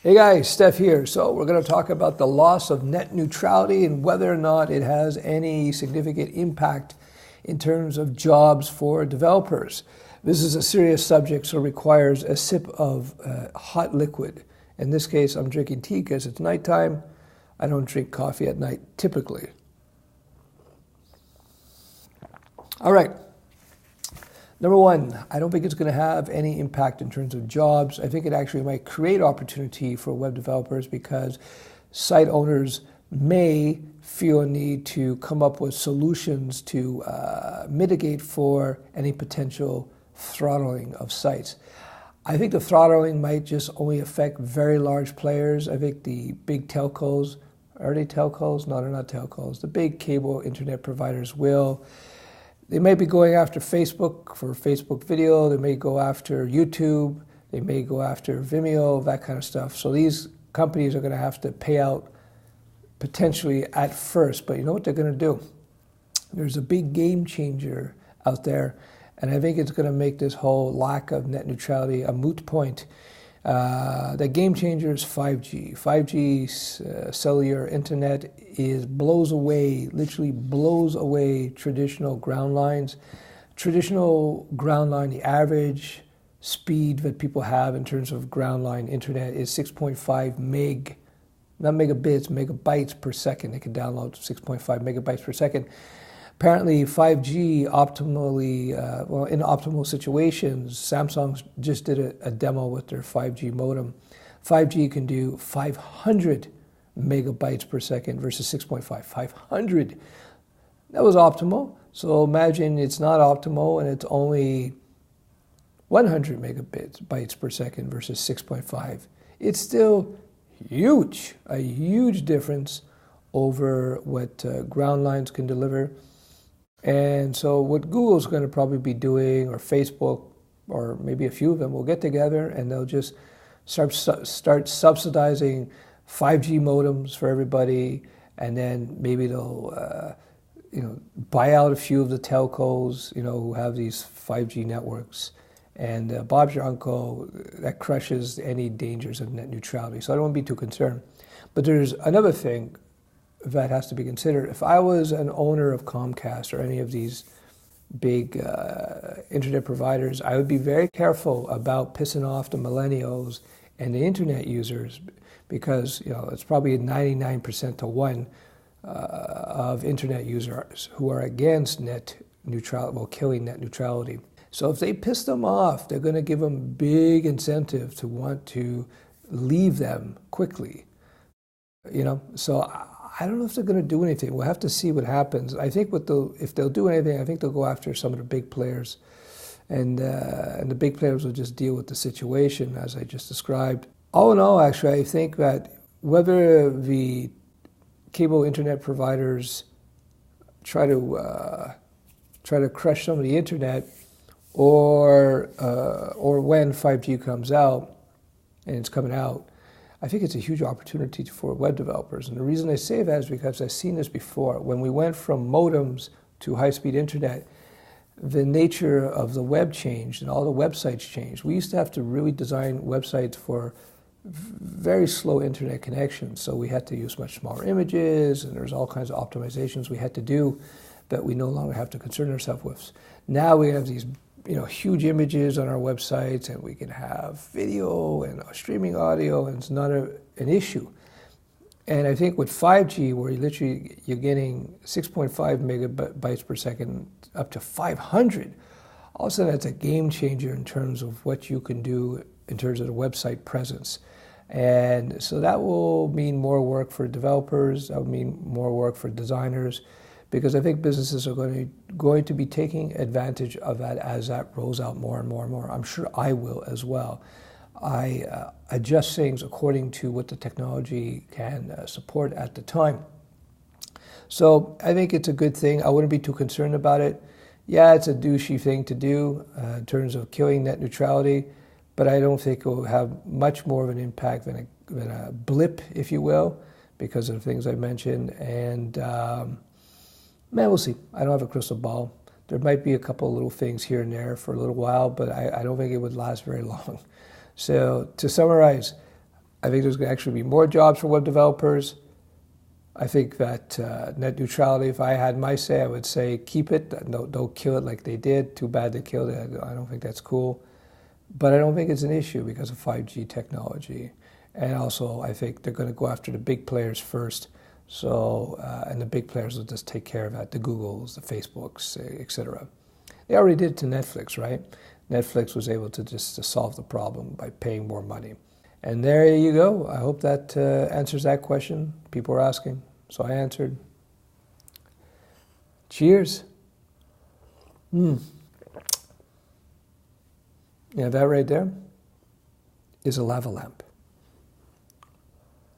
Hey guys, Stef here. So we're going to talk about the loss of net neutrality and whether or not it has any significant impact in terms of jobs for developers. This is a serious subject, so requires a sip of hot liquid. In this case, I'm drinking tea because it's nighttime. I don't drink coffee at night typically. All right. Number one, I don't think it's going to have any impact in terms of jobs. I think it actually might create opportunity for web developers because site owners may feel a need to come up with solutions to mitigate for any potential throttling of sites. I think the throttling might just only affect very large players. I think the big telcos, are they telcos? No, they're not telcos. The big cable internet providers will. They may be going after Facebook for Facebook video. They may go after YouTube. They may go after Vimeo, that kind of stuff. So these companies are going to have to pay out potentially at first. But you know what they're going to do? There's a big game changer out there. And I think it's going to make this whole lack of net neutrality a moot point. The game changer is 5G. 5G cellular internet literally blows away traditional ground lines. Traditional ground line, the average speed that people have in terms of ground line internet is 6.5 not megabits, megabytes per second. They can download 6.5 megabytes per second. Apparently 5G optimally, in optimal situations, Samsung just did a demo with their 5G modem. 5G can do 500 megabytes per second versus 6.5, 500. That was optimal. So imagine it's not optimal and it's only 100 megabytes per second versus 6.5. It's still huge, a huge difference over what ground lines can deliver. And so what Google's going to probably be doing, or Facebook, or maybe a few of them will get together and they'll just start subsidizing 5G modems for everybody, and then maybe they'll buy out a few of the telcos who have these 5G networks. And Bob's your uncle, that crushes any dangers of net neutrality. So I don't want to be too concerned. But there's another thing that has to be considered. If I was an owner of Comcast or any of these big internet providers, I would be very careful about pissing off the millennials and the internet users, because it's probably 99% to 1 of internet users who are against net neutrality, killing net neutrality. So if they piss them off, they're going to give them big incentive to want to leave them quickly. So I don't know if they're going to do anything. We'll have to see what happens. I think if they'll do anything, I think they'll go after some of the big players, and the big players will just deal with the situation as I just described. All in all, actually, I think that whether the cable internet providers try to crush some of the internet, or when 5G comes out, and it's coming out, I think it's a huge opportunity for web developers. And the reason I say that is because I've seen this before. When we went from modems to high-speed internet, the nature of the web changed and all the websites changed. We used to have to really design websites for very slow internet connections. So we had to use much smaller images, and there's all kinds of optimizations we had to do that we no longer have to concern ourselves with. Now we have these huge images on our websites, and we can have video and streaming audio, and it's not an issue. And I think with 5G, where you're getting 6.5 megabytes per second up to 500, all of a sudden that's a game changer in terms of what you can do in terms of the website presence. And so that will mean more work for developers, that will mean more work for designers, because I think businesses are going to be taking advantage of that as that rolls out more and more and more. I'm sure I will as well. I adjust things according to what the technology can support at the time. So I think it's a good thing. I wouldn't be too concerned about it. Yeah, it's a douchey thing to do in terms of killing net neutrality, but I don't think it will have much more of an impact than a blip, if you will, because of the things I mentioned. And we'll see. I don't have a crystal ball. There might be a couple of little things here and there for a little while, but I don't think it would last very long. So to summarize, I think there's going to actually be more jobs for web developers. I think that net neutrality, if I had my say, I would say keep it. Don't kill it like they did. Too bad they killed it. I don't think that's cool. But I don't think it's an issue because of 5G technology. And also, I think they're going to go after the big players first. So, and the big players will just take care of that, the Googles, the Facebooks, etc. They already did it to Netflix, right? Netflix was able to just solve the problem by paying more money. And there you go. I hope that answers that question. People are asking, so I answered. Cheers. Yeah, that right there is a lava lamp.